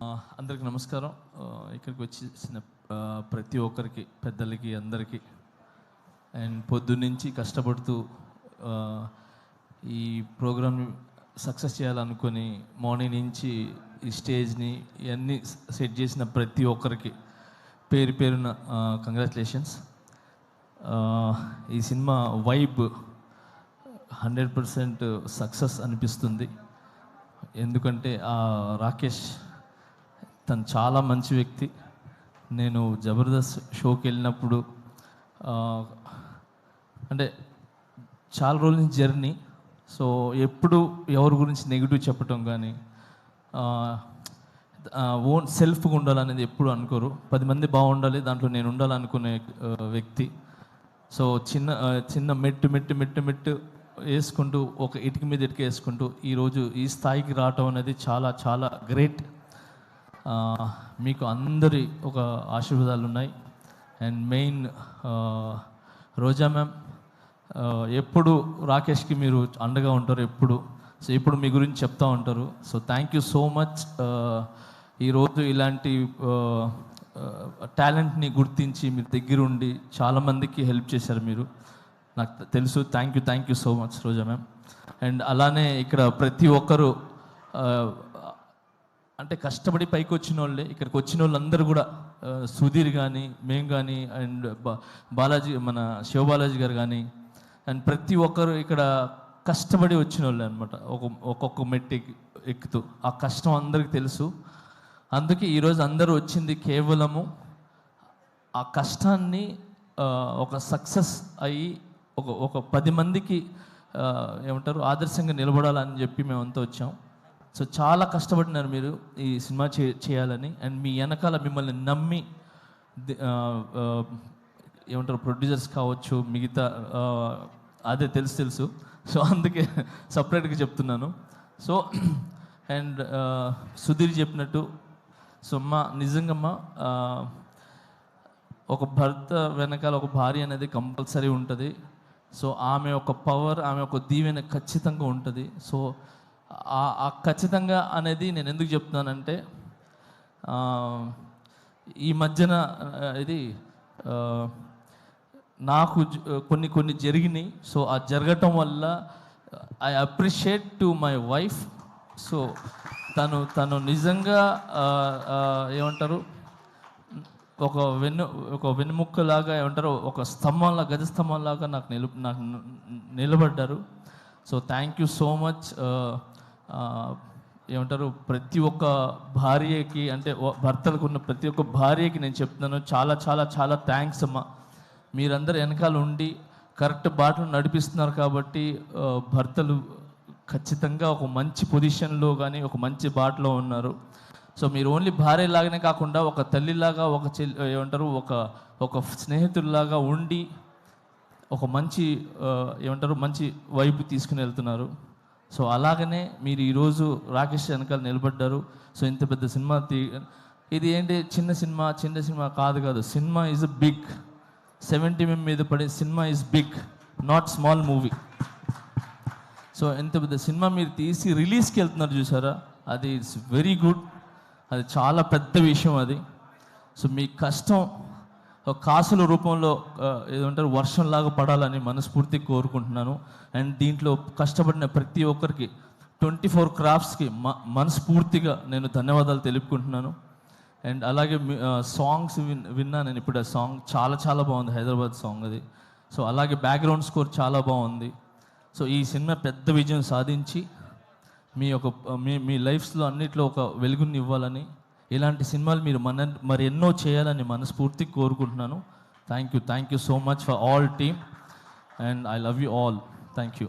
అందరికి నమస్కారం. ఇక్కడికి వచ్చిన ప్రతి ఒక్కరికి, పెద్దలకి, అందరికీ అండ్ పొద్దున్నుంచి కష్టపడుతూ ఈ ప్రోగ్రామ్ సక్సెస్ చేయాలనుకొని మార్నింగ్ నుంచి ఈ స్టేజ్ని ఇవన్నీ సెట్ చేసిన ప్రతి ఒక్కరికి పేరు పేరున కంగ్రాచులేషన్స్. ఈ సినిమా వైబ్ 100% సక్సెస్ అనిపిస్తుంది. ఎందుకంటే రాకేష్ తను చాలా మంచి వ్యక్తి. నేను జబర్దస్త్ షోకి వెళ్ళినప్పుడు అంటే చాలా రోజుల నుంచి జర్నీ. సో ఎప్పుడు ఎవరి గురించి నెగిటివ్ చెప్పటం కానీ ఓన్ సెల్ఫ్గా ఉండాలనేది ఎప్పుడు అనుకోరు. 10 మంది బాగుండాలి, దాంట్లో నేను ఉండాలనుకునే వ్యక్తి. సో చిన్న మెట్టు వేసుకుంటూ ఒక ఇటుక మీద ఇటుక వేసుకుంటూ ఈరోజు ఈ స్థాయికి రావటం అనేది చాలా చాలా గ్రేట్. మీకు అందరి ఒక ఆశీర్వాదాలు ఉన్నాయి. అండ్ మెయిన్ రోజా మ్యామ్, ఎప్పుడు రాకేష్కి మీరు అండగా ఉంటారు ఎప్పుడు. సో ఇప్పుడు మీ గురించి చెప్తూ ఉంటారు. So thank you so much. ఈరోజు ఇలాంటి టాలెంట్ని గుర్తించి మీరు దగ్గరుండి చాలామందికి హెల్ప్ చేశారు మీరు, నాకు తెలుసు. Thank you so much Roja ma'am. And అలానే ఇక్కడ ప్రతి ఒక్కరు అంటే కష్టపడి పైకి వచ్చిన వాళ్ళే. ఇక్కడికి వచ్చిన వాళ్ళందరూ కూడా సుధీర్ కానీ, మేము కానీ, అండ్ బాలాజీ, మన శివబాలాజీ గారు కానీ, అండ్ ప్రతి ఒక్కరు ఇక్కడ కష్టపడి వచ్చిన వాళ్ళే అనమాట. ఒక్కొక్క మెట్టు ఎక్కుతూ ఆ కష్టం అందరికీ తెలుసు. అందుకే ఈరోజు అందరూ వచ్చింది కేవలము ఆ కష్టాన్ని ఒక సక్సెస్ అయ్యి ఒక 10 మందికి ఏమంటారు ఆదర్శంగా నిలబడాలని చెప్పి మేమంతా వచ్చాం. సో చాలా కష్టపడినారు మీరు ఈ సినిమా చేయాలని. అండ్ మీ వెనకాల మిమ్మల్ని నమ్మి ఏమంటారు ప్రొడ్యూసర్స్ కావచ్చు, మిగతా అదే తెలుసు. సో అందుకే సపరేట్గా చెప్తున్నాను. సో అండ్ సుధీర్ చెప్పినట్టు, సో నిజంగా ఒక భర్త వెనకాల ఒక భార్య అనేది కంపల్సరీ ఉంటుంది. సో ఆమె ఒక పవర్, ఆమె ఒక దీవెన ఖచ్చితంగా ఉంటుంది. సో ఆ ఖచ్చితంగా అనేది నేను ఎందుకు చెప్తున్నానంటే, ఈ మధ్యన ఇది నాకు కొన్ని జరిగినాయి. సో ఆ జరగటం వల్ల I appreciate to my wife. So తను నిజంగా ఏమంటారు ఒక వెన్నుముక్కలాగా, ఏమంటారు ఒక స్తంభంలా, గజ స్తంభంలాగా నాకు నిలబడ్డారు. So thank you so much. ఏమంటారు ప్రతి ఒక్క భార్యకి, అంటే భర్తలకు ఉన్న ప్రతి ఒక్క భార్యకి నేను చెప్తున్నాను, చాలా చాలా చాలా థ్యాంక్స్ అమ్మా. మీరందరూ వెనకాల ఉండి కరెక్ట్ బాటలు నడిపిస్తున్నారు కాబట్టి భర్తలు ఖచ్చితంగా ఒక మంచి పొజిషన్లో కానీ ఒక మంచి బాటలో ఉన్నారు. సో మీరు ఓన్లీ భార్యలాగానే కాకుండా ఒక తల్లిలాగా, ఏమంటారు ఒక స్నేహితుల్లాగా ఉండి ఒక మంచి మంచి వైపు తీసుకుని వెళ్తున్నారు. సో అలాగనే మీరు ఈరోజు రాకేష్ వెనకాల నిలబడ్డారు. సో ఇంత పెద్ద సినిమా ఇది ఏంటి చిన్న సినిమా కాదు. Cinema is big. 70 mm మీద పడే cinema is big, not small movie. So ఎంత పెద్ద సినిమా మీరు తీసి రిలీజ్కి వెళ్తున్నారు చూసారా, అది ఇట్స్ వెరీ గుడ్. అది చాలా పెద్ద విషయం అది. సో మీ కష్టం కాసుల రూపంలో ఏదంటారు వర్షంలాగా పడాలని మనస్ఫూర్తిగా కోరుకుంటున్నాను. అండ్ దీంట్లో కష్టపడిన ప్రతి ఒక్కరికి 24 క్రాఫ్ట్స్కి మనస్ఫూర్తిగా నేను ధన్యవాదాలు తెలుపుకుంటున్నాను. అండ్ అలాగే సాంగ్స్ విన్నా నేను ఇప్పుడు. ఆ సాంగ్ చాలా చాలా బాగుంది, హైదరాబాద్ సాంగ్ అది. సో అలాగే బ్యాక్గ్రౌండ్ స్కోర్ చాలా బాగుంది. సో ఈ సినిమా పెద్ద విజయం సాధించి మీ లైఫ్స్లో అన్నిట్లో ఒక వెలుగుని ఇవ్వాలని, ఇలాంటి సినిమాలు మీరు మరి ఎన్నో చేయాలని మనస్ఫూర్తిగా కోరుకుంటున్నాను. Thank you so much for all team and I love you all. Thank you.